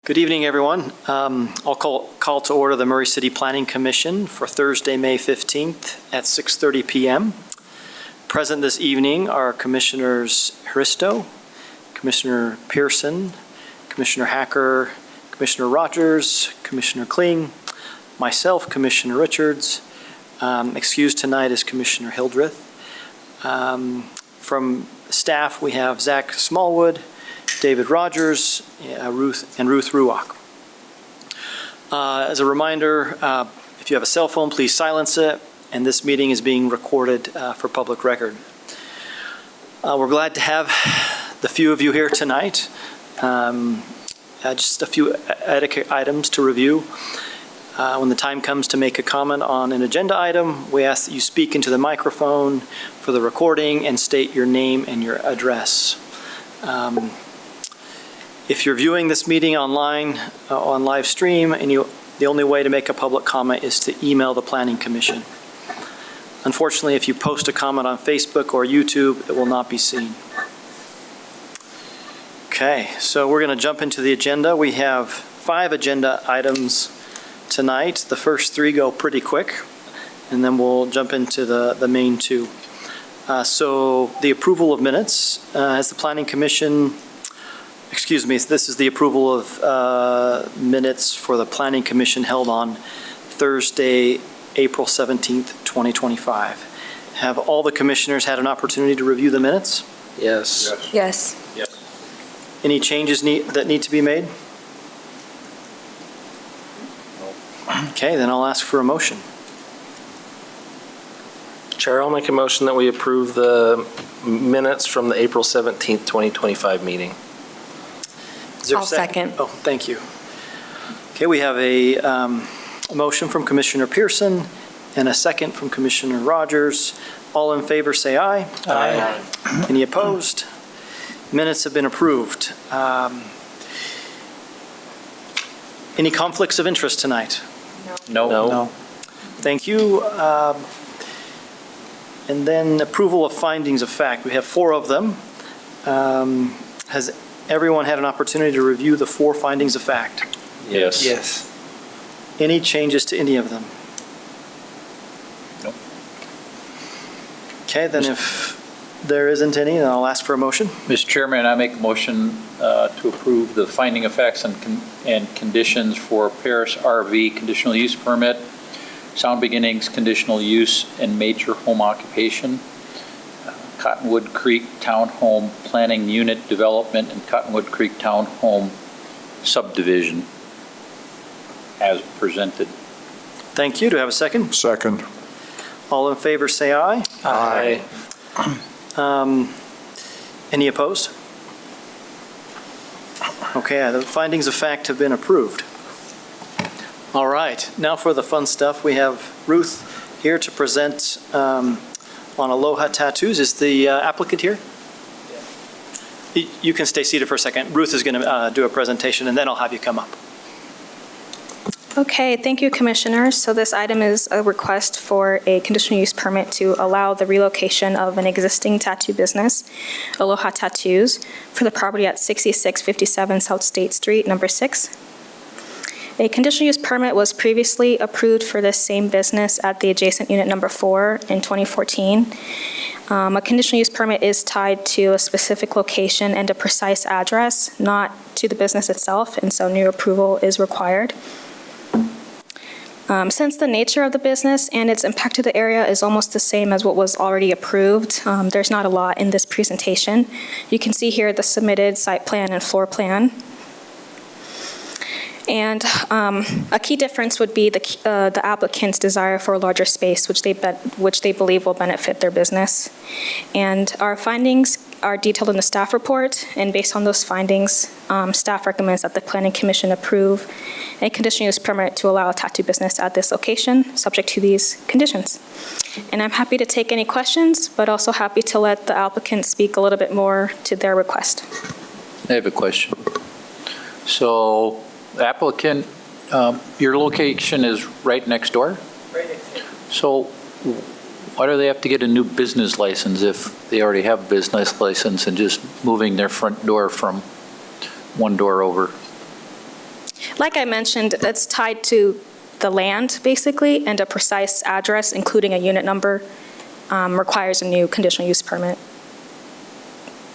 Good evening, everyone. I'll call to order the Murray City Planning Commission for Thursday, May 15th at 6:30 p.m. Present this evening are Commissioners Hristo, Commissioner Pearson, Commissioner Hacker, Commissioner Rogers, Commissioner Kling, myself, Commissioner Richards. Excused tonight is Commissioner Hildreth. From staff, we have Zach Smallwood, David Rogers, Ruth Ruach. As a reminder, if you have a cell phone, please silence it, and this meeting is being recorded for public record. We're glad to have the few of you here tonight. Just a few etiquette items to review. When the time comes to make a comment on an agenda item, we ask that you speak into the microphone for the recording and state your name and your address. If you're viewing this meeting online, on live stream, and the only way to make a public comment is to email the Planning Commission. Unfortunately, if you post a comment on Facebook or YouTube, it will not be seen. Okay, so we're going to jump into the agenda. We have 5 agenda items tonight. The first 3 go pretty quick, and then we'll jump into the main 2. So the approval of minutes. Has the Planning Commission... Excuse me, this is the approval of minutes for the Planning Commission held on Thursday, April 17th, 2025. Have all the commissioners had an opportunity to review the minutes? Yes. Yes. Any changes that need to be made? Okay, then I'll ask for a motion. Chair, I'll make a motion that we approve the minutes from the April 17th, 2025 meeting. Is there a I'll second. Oh, thank you. Okay, we have a motion from Commissioner Pearson and a second from Commissioner Rogers. All in favor say aye. Aye. Any opposed? Minutes have been approved. Any conflicts of interest tonight? No. Thank you. And then approval of findings of fact. We have 4 of them. Has everyone had an opportunity to review the 4 findings of fact? Yes. Any changes to any of them? Nope. Okay, then if there isn't any, then I'll ask for a motion. Mr. Chairman, I make a motion to approve the finding of facts and conditions for Paris RV conditional use permit, Sound Beginnings conditional use and major home occupation, Cottonwood Creek Townhome Planning Unit Development and Cottonwood Creek Townhome Subdivision as presented. Thank you. Do I have a second? Second. All in favor say aye. Aye. Any opposed? Okay, the findings of fact have been approved. All right, now for the fun stuff. We have Ruth here to present on Aloha Tattoos. Is the applicant here? Yeah. You can stay seated for a second. Ruth is going to do a presentation, and then I'll have you come up. Okay, thank you, Commissioners. So this item is a request for a conditional use permit to allow the relocation of an existing tattoo business, Aloha Tattoos, for the property at 6657 South State Street, number 6. A conditional use permit was previously approved for this same business at the adjacent unit number 4 in 2014. A conditional use permit is tied to a specific location and a precise address, not to the business itself, and so new approval is required. Since the nature of the business and its impact to the area is almost the same as what was already approved, there's not a lot in this presentation. You can see here the submitted site plan and floor plan. And a key difference would be the applicant's desire for a larger space, which they believe will benefit their business. And our findings are detailed in the staff report, and based on those findings, staff recommends that the Planning Commission approve a conditional use permit to allow a tattoo business at this location, subject to these conditions. And I'm happy to take any questions, but also happy to let the applicant speak a little bit more to their request. I have a question. So, applicant, your location is right next door? Right next door. So why do they have to get a new business license if they already have a business license and just moving their front door from one door over? Like I mentioned, it's tied to the land, basically, and a precise address, including a unit number, requires a new conditional use permit.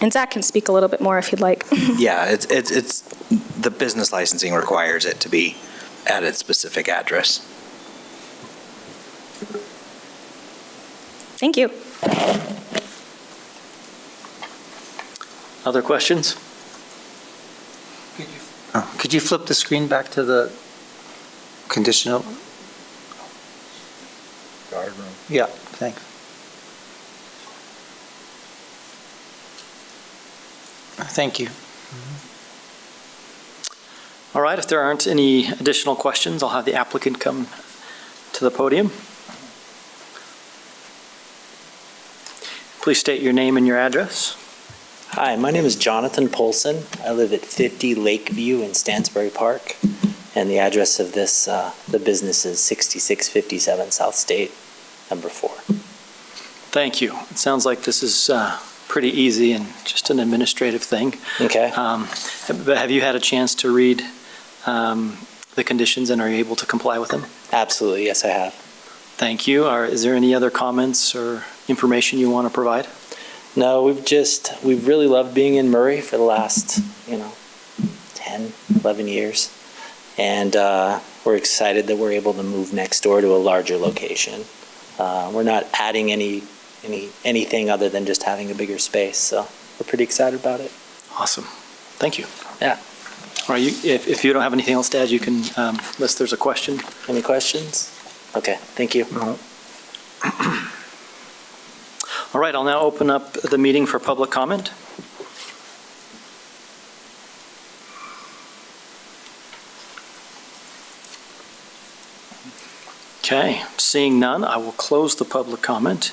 And Zach can speak a little bit more if he'd like. Yeah, it's the business licensing requires it to be at its specific address. Thank you. Other questions? Could you flip the screen back to the conditional? Guardroom. Yeah, thanks. Thank you. All right, if there aren't any additional questions, I'll have the applicant come to the podium. Please state your name and your address. Hi, my name is Jonathan Polson. I live at 50 Lakeview in Stansbury Park, and the address of this, the business is 6657 South State, number 4. Thank you. It sounds like this is pretty easy and just an administrative thing. Okay. But have you had a chance to read the conditions and are you able to comply with them? Absolutely, yes, I have. Thank you. Is there any other comments or information you want to provide? No, we've really loved being in Murray for the last, 10, 11 years. And we're excited that we're able to move next door to a larger location. We're not adding anything other than just having a bigger space, so we're pretty excited about it. Awesome. Thank you. Yeah. All right, if you don't have anything else to add, you can, unless there's a question. Any questions? Okay, thank you. All right, I'll now open up the meeting for public comment. Okay, seeing none, I will close the public comment.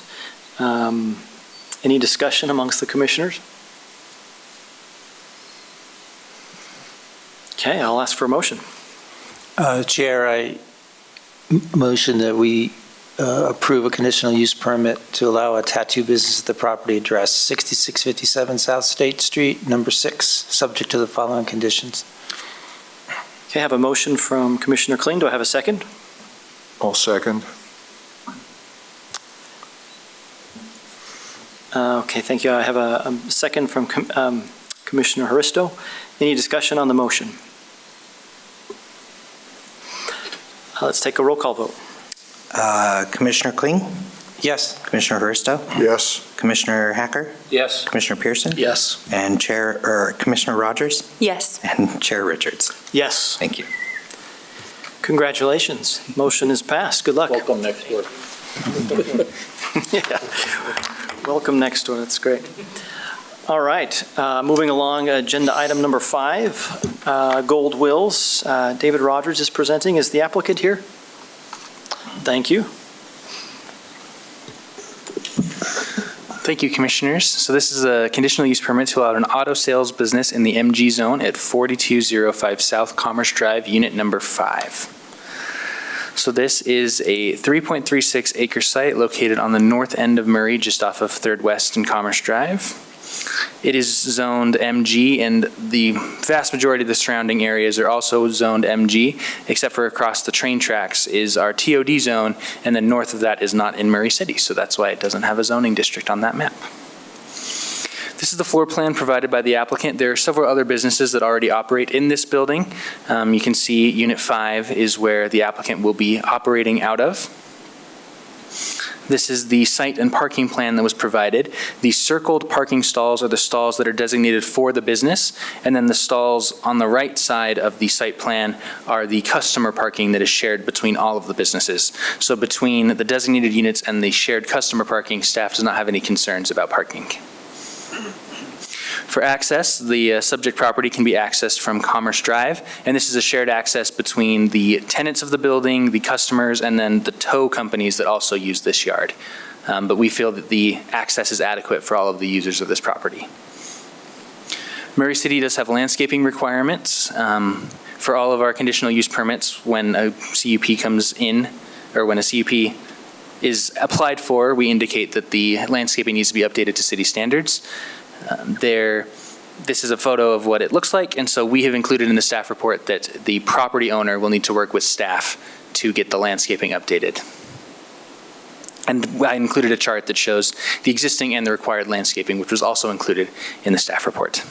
Any discussion amongst the commissioners? Okay, I'll ask for a motion. Chair, I motion that we approve a conditional use permit to allow a tattoo business at the property address 6657 South State Street, number 6, subject to the following conditions. Okay, I have a motion from Commissioner Kling. Do I have a second? I'll second. Okay, thank you. I have a second from Commissioner Haristo. Any discussion on the motion? Let's take a roll call vote. Commissioner Kling, Yes. Commissioner Hursto, Yes. Commissioner Hacker, Yes. Commissioner Pearson, Yes. and Commissioner Rogers, Yes. and Chair Richards. Yes. Thank you. Congratulations. Motion is passed. Good luck. Welcome next door. Yeah. Welcome next door. That's great. All right. Moving along, agenda item number 5, Gold Wills. David Rogers is presenting. Is the applicant here? Thank you. Thank you, Commissioners. So this is a conditional use permit to allow an auto sales business in the MG zone at 4205 South Commerce Drive, unit number 5. So this is a 3.36 acre site located on the north end of Murray, just off of 3rd West and Commerce Drive. It is zoned MG, and the vast majority of the surrounding areas are also zoned MG, except for across the train tracks is our TOD zone, and then north of that is not in Murray City, so that's why it doesn't have a zoning district on that map. This is the floor plan provided by the applicant. There are several other businesses that already operate in this building. You can see Unit 5 is where the applicant will be operating out of. This is the site and parking plan that was provided. The circled parking stalls are the stalls that are designated for the business, and then the stalls on the right side of the site plan are the customer parking that is shared between all of the businesses. So between the designated units and the shared customer parking, staff does not have any concerns about parking. For access, the subject property can be accessed from Commerce Drive, and this is a shared access between the tenants of the building, the customers, and then the tow companies that also use this yard. But we feel that the access is adequate for all of the users of this property. Murray City does have landscaping requirements for all of our conditional use permits. When a CUP comes in, or when a CUP is applied for, we indicate that the landscaping needs to be updated to city standards. There This is a photo of what it looks like, and so we have included in the staff report that the property owner will need to work with staff to get the landscaping updated. And I included a chart that shows the existing and the required landscaping, which was also included in the staff report.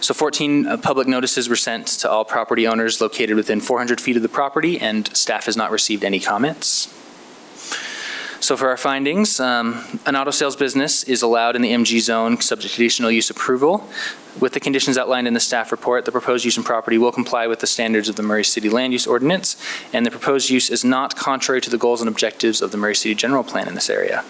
So 14 public notices were sent to all property owners located within 400 feet of the property, and staff has not received any comments. So for our findings, an auto sales business is allowed in the MG zone subject to conditional use approval. With the conditions outlined in the staff report, the proposed use and property will comply with the standards of the Murray City Land Use Ordinance, and the proposed use is not contrary to the goals and objectives of the Murray City General Plan in this area.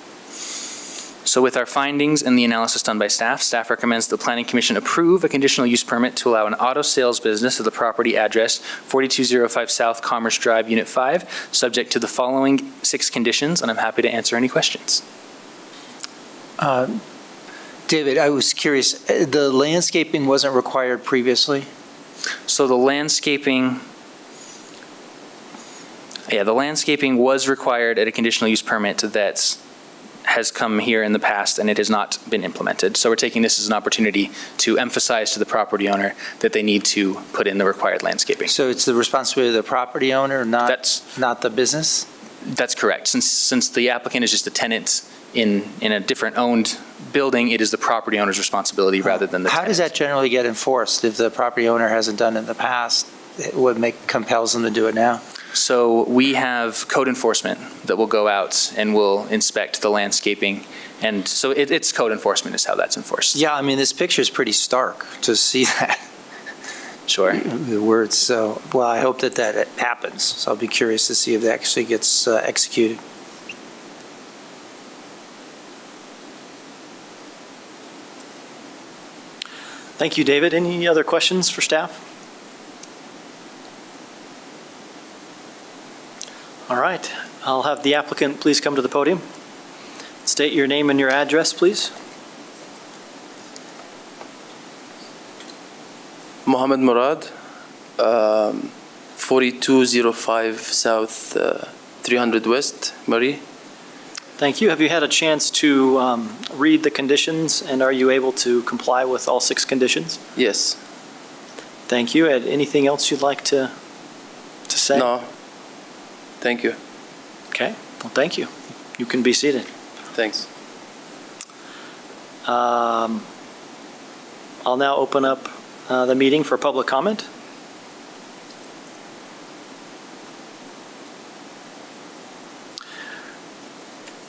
So with our findings and the analysis done by staff recommends the Planning Commission approve a conditional use permit to allow an auto sales business at the property address 4205 South Commerce Drive, Unit 5, subject to the following 6 conditions, and I'm happy to answer any questions. David, I was curious, the landscaping wasn't required previously? So the landscaping was required at a conditional use permit that has come here in the past, and it has not been implemented. So we're taking this as an opportunity to emphasize to the property owner that they need to put in the required landscaping. So it's the responsibility of the property owner, That's not the business? That's correct. Since the applicant is just a tenant in a different owned building, it is the property owner's responsibility rather than the How does tenant. that generally get enforced? If the property owner hasn't done it in the past, what compels them to do it now? So we have code enforcement that will go out and will inspect the landscaping. And so it's code enforcement is how that's enforced. Yeah, I mean, this picture is pretty stark to see that. Sure. The words, so, well, I hope that happens. So I'll be curious to see if that actually gets executed. Thank you, David. Any other questions for staff? All right, I'll have the applicant please come to the podium. State your name and your address, please. Mohammed Murad, 4205 South 300 West, Murray. Thank you. Have you had a chance to read the conditions, and are you able to comply with all 6 conditions? Yes. Thank you. Anything else you'd like to say? No. Thank you. Okay, well, thank you. You can be seated. Thanks. I'll now open up the meeting for public comment.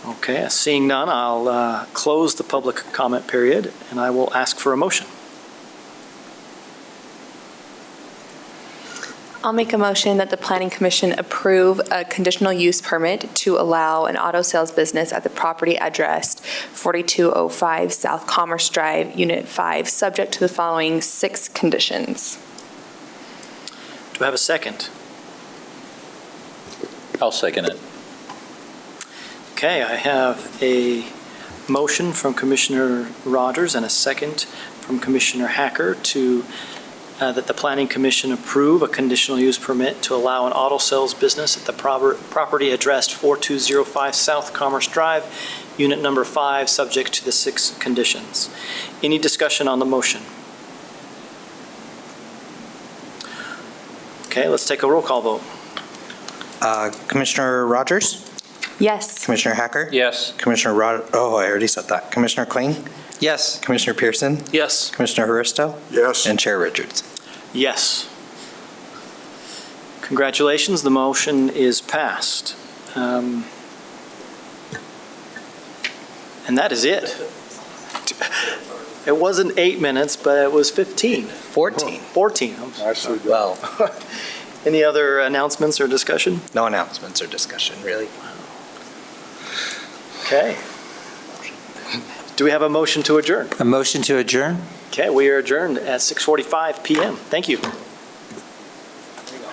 Okay, seeing none, I'll close the public comment period, and I will ask for a motion. I'll make a motion that the Planning Commission approve a conditional use permit to allow an auto sales business at the property address 4205 South Commerce Drive, Unit 5, subject to the following 6 conditions. Do I have a second? I'll second it. Okay, I have a motion from Commissioner Rogers and a second from Commissioner Hacker to that the Planning Commission approve a conditional use permit to allow an auto sales business at the property addressed 4205 South Commerce Drive, Unit Number 5, subject to the 6 conditions. Any discussion on the motion? Okay, let's take a roll call vote. Commissioner Rogers? Yes. Commissioner Hacker? Yes. Commissioner I already said that. Commissioner Kling? Yes. Commissioner Pearson? Yes. Commissioner Haristo? Yes. And Chair Richards. Yes. Congratulations, the motion is passed. And that is it. It wasn't 8 minutes, but it was 15. 14. 14. Nicely done. Well, Any other announcements or discussion? no announcements or discussion, really. Okay. Do we have a motion to adjourn? A motion to adjourn? Okay, we are adjourned at 6:45 PM. Thank you.